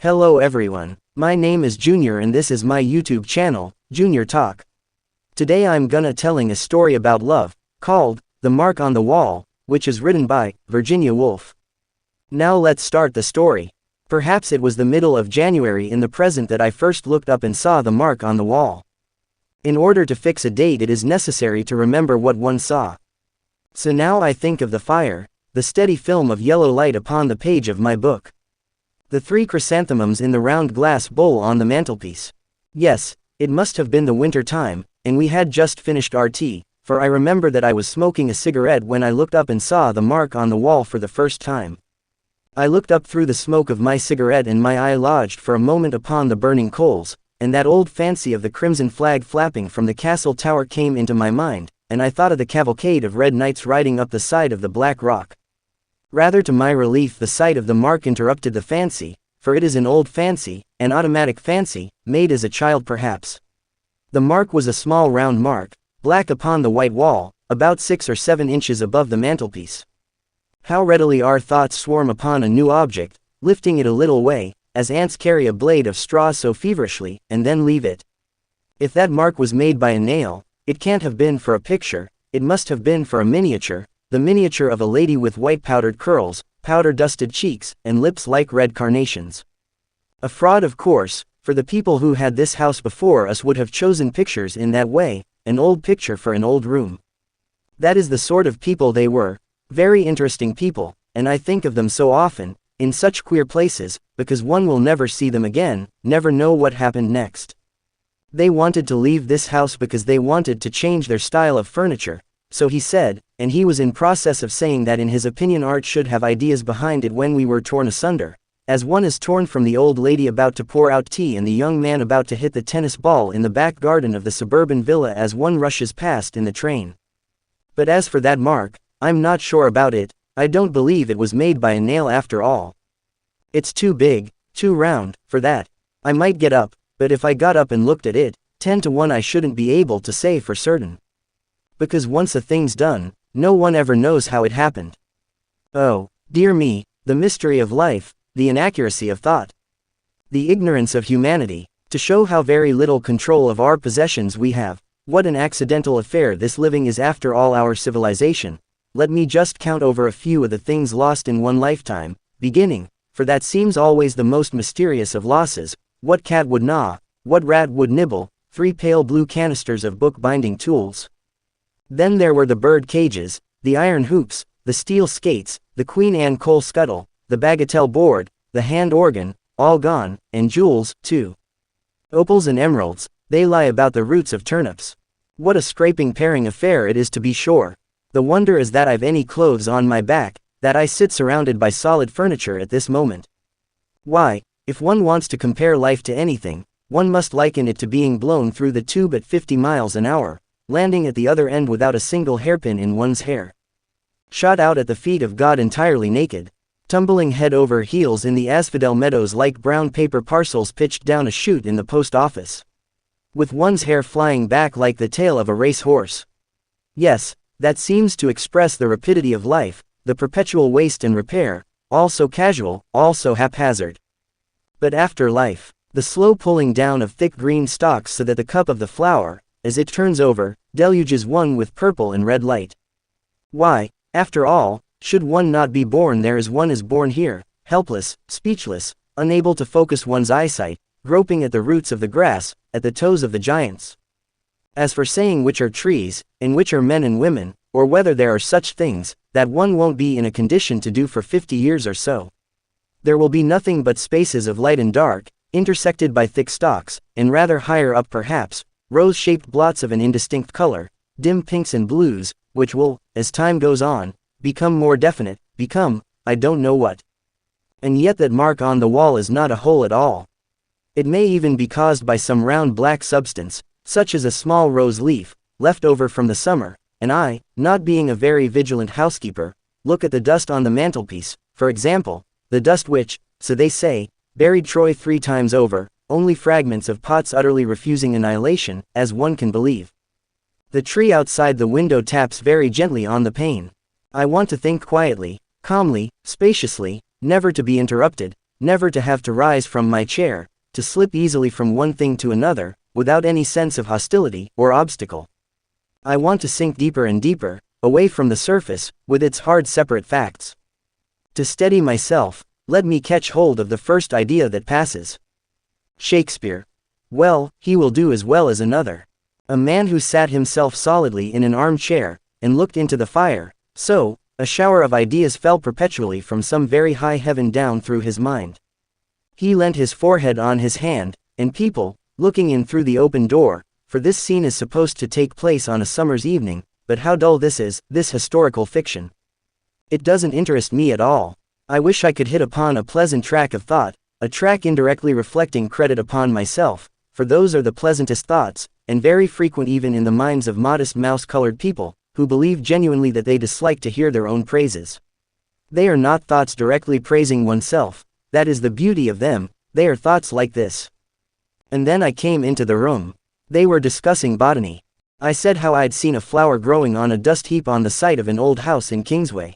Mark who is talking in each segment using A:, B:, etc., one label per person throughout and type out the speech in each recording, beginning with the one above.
A: Hello everyone, my name is Junior and this is my YouTube channel, Junior Talk. Today I'm gonna telling a story about love, called, The Mark on the Wall, which is written by, Virginia Woolf. Now let's start the story. Perhaps it was the middle of January in the present that I first looked up and saw the mark on the wall. In order to fix a date it is necessary to remember what one saw. So now I think of the fire, the steady film of yellow light upon the page of my book. The 3 chrysanthemums in the round glass bowl on the mantelpiece. Yes, it must have been the winter time, and we had just finished our tea, for I remember that I was smoking a cigarette when I looked up and saw the mark on the wall for the first time. I looked up through the smoke of my cigarette and my eye lodged for a moment upon the burning coals, and that old fancy of the crimson flag flapping from the castle tower came into my mind, and I thought of the cavalcade of red knights riding up the side of the Black Rock. Rather to my relief the sight of the mark interrupted the fancy, for it is an old fancy, an automatic fancy, made as a child perhaps. The mark was a small round mark, black upon the white wall, about 6 or 7 inches above the mantelpiece. How readily our thoughts swarm upon a new object, lifting it a little way, as ants carry a blade of straw so feverishly, and then leave it. If that mark was made by a nail, it can't have been for a picture, it must have been for a miniature, the miniature of a lady with white powdered curls, powder-dusted cheeks, and lips like red carnations. A fraud of course, for the people who had this house before us would have chosen pictures in that way, an old picture for an old room. That is the sort of people they were, very interesting people, and I think of them so often, in such queer places, because one will never see them again, never know what happened next. They wanted to leave this house because they wanted to change their style of furniture, so he said, and he was in process of saying that in his opinion art should have ideas behind it when we were torn asunder, as one is torn from the old lady about to pour out tea and the young man about to hit the tennis ball in the back garden of the suburban villa as one rushes past in the train. But as for that mark, I'm not sure about it, I don't believe it was made by a nail after all. It's too big, too round, for that. I might get up, but if I got up and looked at it, 10 to 1 I shouldn't be able to say for certain. Because once a thing's done, no one ever knows how it happened. Oh, dear me, the mystery of life, the inaccuracy of thought. The ignorance of humanity, to show how very little control of our possessions we have, what an accidental affair this living is after all our civilization. Let me just count over a few of the things lost in one lifetime, beginning, for that seems always the most mysterious of losses, what cat would gnaw, what rat would nibble, 3 pale blue canisters of book-binding tools. Then there were the bird cages, the iron hoops, the steel skates, the Queen Anne coal scuttle, the bagatelle board, the hand organ, all gone, and jewels, too. Opals and emeralds, they lie about the roots of turnips. What a scraping paring affair it is to be sure. The wonder is that I've any clothes on my back, that I sit surrounded by solid furniture at this moment. Why, if one wants to compare life to anything, one must liken it to being blown through the tube at 50 miles an hour, landing at the other end without a single hairpin in one's hair. Shot out at the feet of God entirely naked, tumbling head over heels in the asphodel meadows like brown paper parcels pitched down a chute in the post office. With one's hair flying back like the tail of a race horse. Yes, that seems to express the rapidity of life, the perpetual waste and repair, all so casual, all so haphazard. But after life, the slow pulling down of thick green stalks so that the cup of the flower, as it turns over, deluges one with purple and red light. Why, after all, should one not be born there as one is born here, helpless, speechless, unable to focus one's eyesight, groping at the roots of the grass, at the toes of the giants? As for saying which are trees, and which are men and women, or whether there are such things, that one won't be in a condition to do for 50 years or so. There will be nothing but spaces of light and dark, intersected by thick stalks, and rather higher up perhaps, rose-shaped blots of an indistinct color, dim pinks and blues, which will, as time goes on, become more definite, I don't know what. And yet that mark on the wall is not a hole at all. It may even be caused by some round black substance, such as a small rose leaf, left over from the summer, and I, not being a very vigilant housekeeper, look at the dust on the mantelpiece, for example, the dust which, so they say, buried Troy 3 times over, only fragments of pots utterly refusing annihilation, as one can believe. The tree outside the window taps very gently on the pane. I want to think quietly, calmly, spaciously, never to be interrupted, never to have to rise from my chair, to slip easily from one thing to another, without any sense of hostility or obstacle. I want to sink deeper and deeper, away from the surface, with its hard separate facts. To steady myself, let me catch hold of the first idea that passes. Shakespeare. Well, he will do as well as another. A man who sat himself solidly in an armchair, and looked into the fire, so, a shower of ideas fell perpetually from some very high heaven down through his mind. He leant his forehead on his hand, and people, looking in through the open door, for this scene is supposed to take place on a summer's evening, but how dull this is, this historical fiction. It doesn't interest me at all. I wish I could hit upon a pleasant track of thought, a track indirectly reflecting credit upon myself, for those are the pleasantest thoughts, and very frequent even in the minds of modest mouse-colored people, who believe genuinely that they dislike to hear their own praises. They are not thoughts directly praising oneself, that is the beauty of them, they are thoughts like this. And then I came into the room. They were discussing botany. I said how I'd seen a flower growing on a dust heap on the site of an old house in Kingsway.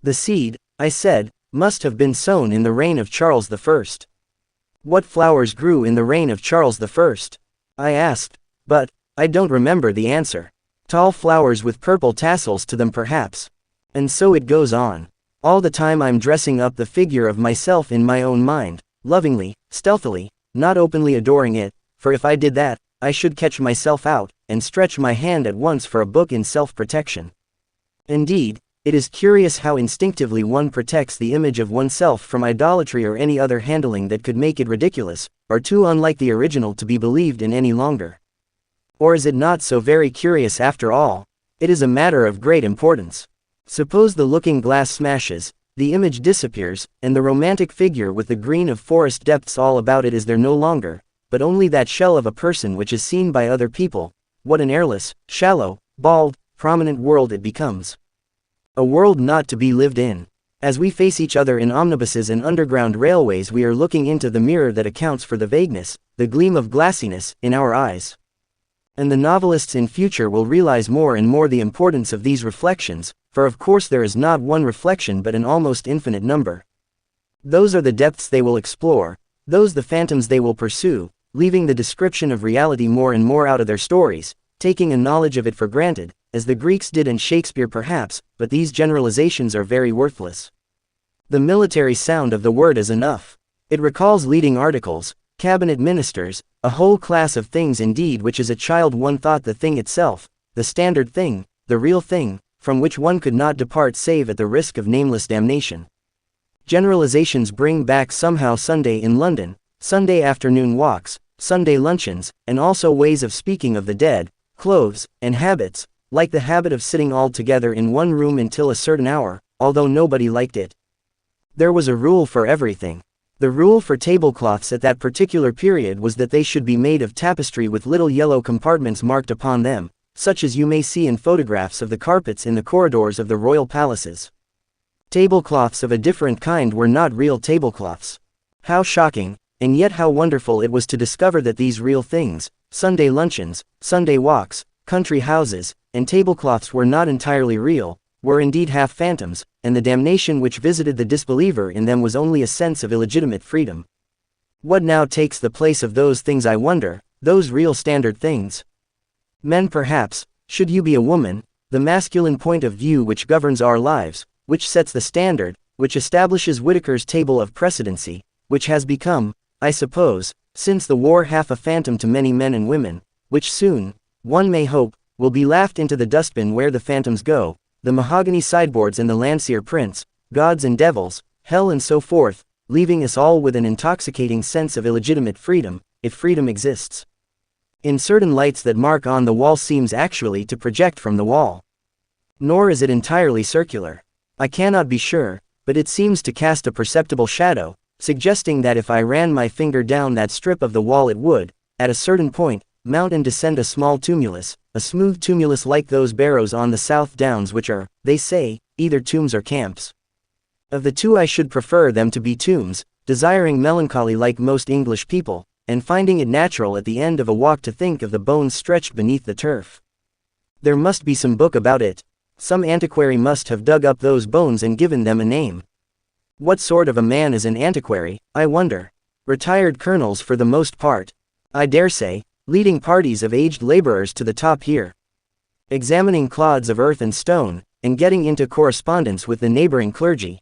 A: The seed, I said, must have been sown in the reign of Charles I. What flowers grew in the reign of Charles I? I asked, but I don't remember the answer. Tall flowers with purple tassels to them perhaps. And so it goes on. All the time I'm dressing up the figure of myself in my own mind, lovingly, stealthily, not openly adoring it, for if I did that, I should catch myself out, and stretch my hand at once for a book in self-protection. Indeed, it is curious how instinctively one protects the image of oneself from idolatry or any other handling that could make it ridiculous, or too unlike the original to be believed in any longer. Or is it not so very curious after all? It is a matter of great importance. Suppose the looking-glass smashes, the image disappears, and the romantic figure with the green of forest depths all about it is there no longer, but only that shell of a person which is seen by other people. What an airless, shallow, bald, prominent world it becomes. A world not to be lived in. As we face each other in omnibuses and underground railways, we are looking into the mirror that accounts for the vagueness, the gleam of glassiness, in our eyes. And the novelists in future will realize more and more the importance of these reflections, for of course there is not one reflection but an almost infinite number. Those are the depths they will explore, those the phantoms they will pursue, leaving the description of reality more and more out of their stories, taking a knowledge of it for granted, as the Greeks did and Shakespeare perhaps, but these generalizations are very worthless. The military sound of the word is enough. It recalls leading articles, cabinet ministers, a whole class of things indeed which as a child one thought the thing itself, the standard thing, the real thing, from which one could not depart save at the risk of nameless damnation. Generalizations bring back somehow Sunday in London, Sunday afternoon walks, Sunday luncheons, and also ways of speaking of the dead, clothes, and habits, like the habit of sitting all together in one room until a certain hour, although nobody liked it. There was a rule for everything. The rule for tablecloths at that particular period was that they should be made of tapestry with little yellow compartments marked upon them, such as you may see in photographs of the carpets in the corridors of the royal palaces. Tablecloths of a different kind were not real tablecloths. How shocking, and yet how wonderful it was to discover that these real things, Sunday luncheons, Sunday walks, country houses, and tablecloths were not entirely real, were indeed half phantoms, and the damnation which visited the disbeliever in them was only a sense of illegitimate freedom. What now takes the place of those things, I wonder, those real standard things? Men perhaps, should you be a woman, the masculine point of view which governs our lives, which sets the standard, which establishes Whitaker's table of precedency, which has become, I suppose, since the war half a phantom to many men and women, which soon, one may hope, will be laughed into the dustbin where the phantoms go, the mahogany sideboards and the Landseer prints, gods and devils, hell and so forth, leaving us all with an intoxicating sense of illegitimate freedom, if freedom exists. In certain lights that mark on the wall seems actually to project from the wall. Nor is it entirely circular. I cannot be sure, but it seems to cast a perceptible shadow, suggesting that if I ran my finger down that strip of the wall it would, at a certain point, mount and descend a small tumulus, a smooth tumulus like those barrows on the South Downs which are, they say, either tombs or camps. Of the two I should prefer them to be tombs, desiring melancholy like most English people, and finding it natural at the end of a walk to think of the bones stretched beneath the turf. There must be some book about it. Some antiquary must have dug up those bones and given them a name. What sort of a man is an antiquary, I wonder? Retired colonels for the most part. I dare say, leading parties of aged laborers to the top here. Examining clods of earth and stone, and getting into correspondence with the neighboring clergy.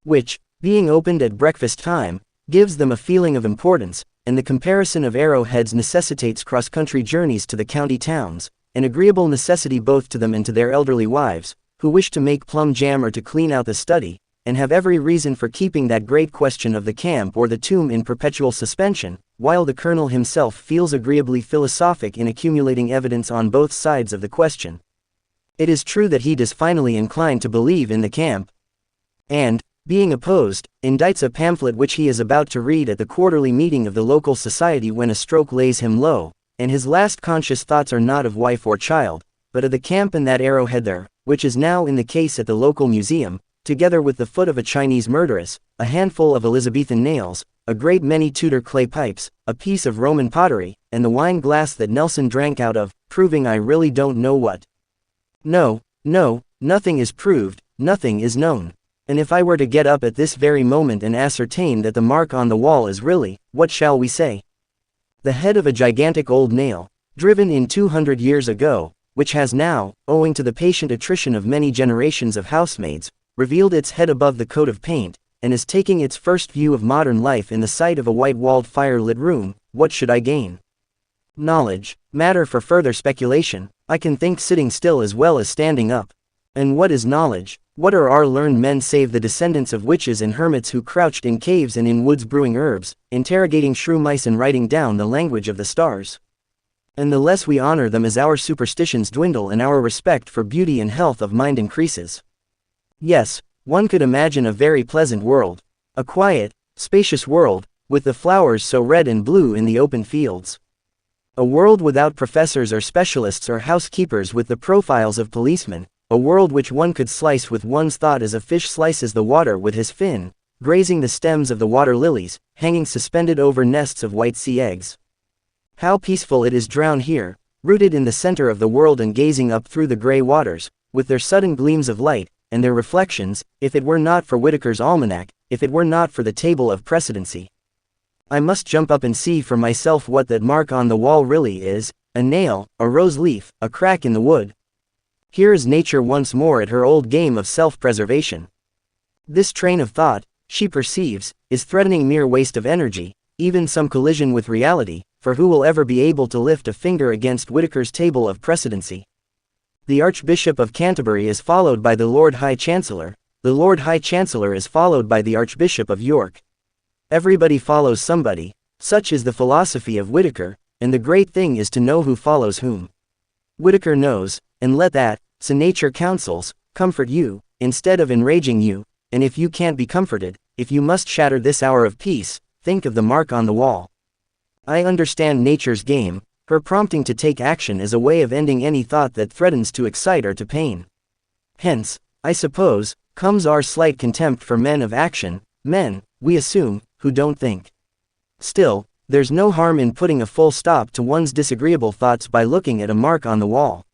A: Which, being opened at breakfast time, gives them a feeling of importance, and the comparison of arrowheads necessitates cross-country journeys to the county towns, an agreeable necessity both to them and to their elderly wives, who wish to make plum jam or to clean out the study, and have every reason for keeping that great question of the camp or the tomb in perpetual suspension, while the colonel himself feels agreeably philosophic in accumulating evidence on both sides of the question. It is true that he does finally incline to believe in the camp, and, being opposed, indicts a pamphlet which he is about to read at the quarterly meeting of the local society when a stroke lays him low, and his last conscious thoughts are not of wife or child, but of the camp and that arrowhead there, which is now in the case at the local museum, together with the foot of a Chinese murderess, a handful of Elizabethan nails, a great many Tudor clay pipes, a piece of Roman pottery, and the wine glass that Nelson drank out of, proving I really don't know what. No, nothing is proved, nothing is known. And if I were to get up at this very moment and ascertain that the mark on the wall is really, what shall we say? The head of a gigantic old nail, driven in 200 years ago, which has now, owing to the patient attrition of many generations of housemaids, revealed its head above the coat of paint, and is taking its first view of modern life in the sight of a white-walled fire-lit room, what should I gain? Knowledge, matter for further speculation. I can think sitting still as well as standing up. And what is knowledge? What are our learned men save the descendants of witches and hermits who crouched in caves and in woods brewing herbs, interrogating shrew mice and writing down the language of the stars? And the less we honor them as our superstitions dwindle and our respect for beauty and health of mind increases. Yes, one could imagine a very pleasant world. A quiet, spacious world, with the flowers so red and blue in the open fields. A world without professors or specialists or housekeepers with the profiles of policemen, a world which one could slice with one's thought as a fish slices the water with his fin, grazing the stems of the water lilies, hanging suspended over nests of white sea eggs. How peaceful it is drowned here, rooted in the center of the world and gazing up through the gray waters, with their sudden gleams of light, and their reflections, if it were not for Whitaker's almanac, if it were not for the table of precedency. I must jump up and see for myself what that mark on the wall really is, a nail, a rose leaf, a crack in the wood. Here is nature once more at her old game of self-preservation. This train of thought, she perceives, is threatening mere waste of energy, even some collision with reality, for who will ever be able to lift a finger against Whitaker's table of precedency? The Archbishop of Canterbury is followed by the Lord High Chancellor, the Lord High Chancellor is followed by the Archbishop of York. Everybody follows somebody, such is the philosophy of Whitaker, and the great thing is to know who follows whom. Whitaker knows, and let that, so nature counsels, comfort you, instead of enraging you, and if you can't be comforted, if you must shatter this hour of peace, think of the mark on the wall. I understand nature's game, her prompting to take action as a way of ending any thought that threatens to excite or to pain. Hence, I suppose, comes our slight contempt for men of action, men, we assume, who don't think. Still, there's no harm in putting a full stop to one's disagreeable thoughts by looking at a mark on the wall.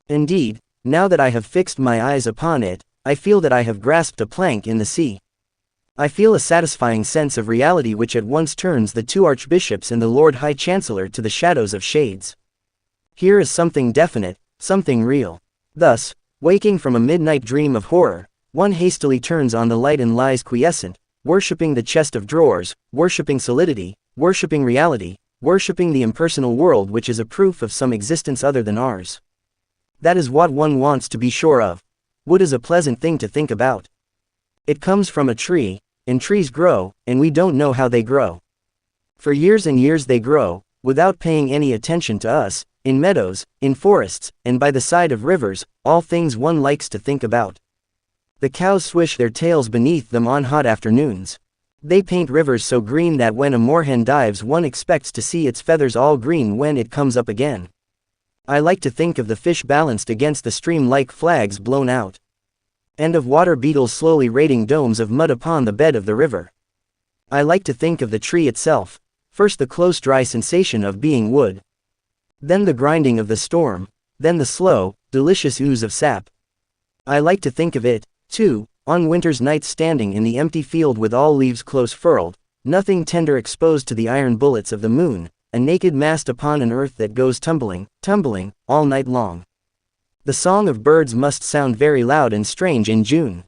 A: Indeed, now that I have fixed my eyes upon it, I feel that I have grasped a plank in the sea. I feel a satisfying sense of reality which at once turns the two archbishops and the Lord High Chancellor to the shadows of shades. Here is something definite, something real. Thus, waking from a midnight dream of horror, one hastily turns on the light and lies quiescent, worshipping the chest of drawers, worshipping solidity, worshipping reality, worshipping the impersonal world which is a proof of some existence other than ours. That is what one wants to be sure of. Wood is a pleasant thing to think about. It comes from a tree, and trees grow, and we don't know how they grow. For years and years they grow, without paying any attention to us, in meadows, in forests, and by the side of rivers, all things one likes to think about. The cows swish their tails beneath them on hot afternoons. They paint rivers so green that when a moorhen dives one expects to see its feathers all green when it comes up again. I like to think of the fish balanced against the stream like flags blown out. And of water beetles slowly raiding domes of mud upon the bed of the river. I like to think of the tree itself, first the close dry sensation of being wood. Then the grinding of the storm, then the slow, delicious ooze of sap. I like to think of it, too, On winter's nights standing in the empty field with all leaves close furled, nothing tender exposed to the iron bullets of the moon, a naked mast upon an earth that goes tumbling, tumbling, all night long. The song of birds must sound very loud and strange in June.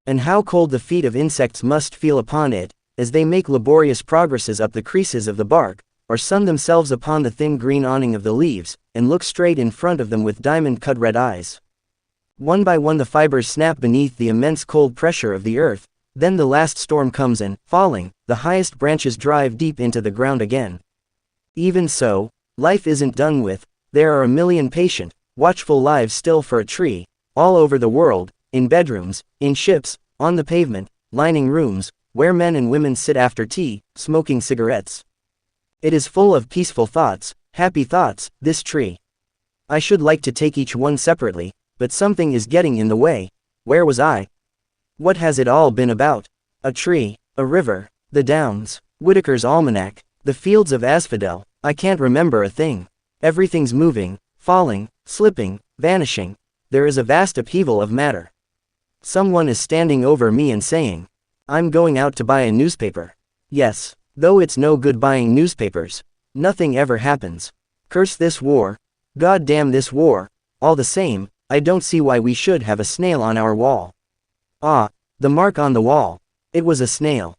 A: And how cold the feet of insects must feel upon it, as they make laborious progresses up the creases of the bark, or sun themselves upon the thin green awning of the leaves, and look straight in front of them with diamond-cut red eyes. One by one the fibers snap beneath the immense cold pressure of the earth, then the last storm comes and, falling, the highest branches drive deep into the ground again. Even so, life isn't done with. There are a million patient, watchful lives still for a tree, all over the world, in bedrooms, in ships, on the pavement, lining rooms, where men and women sit after tea, smoking cigarettes. It is full of peaceful thoughts, happy thoughts, this tree. I should like to take each one separately, but something is getting in the way. Where was I? What has it all been about? A tree, a river, the downs, Whitaker's Almanac, the fields of asphodel. I can't remember a thing. Everything's moving, falling, slipping, vanishing. There is a vast upheaval of matter. Someone is standing over me and saying, I'm going out to buy a newspaper. Yes, though it's no good buying newspapers. Nothing ever happens. Curse this war. God damn this war. All the same, I don't see why we should have a snail on our wall. Ah, the mark on the wall. It was a snail.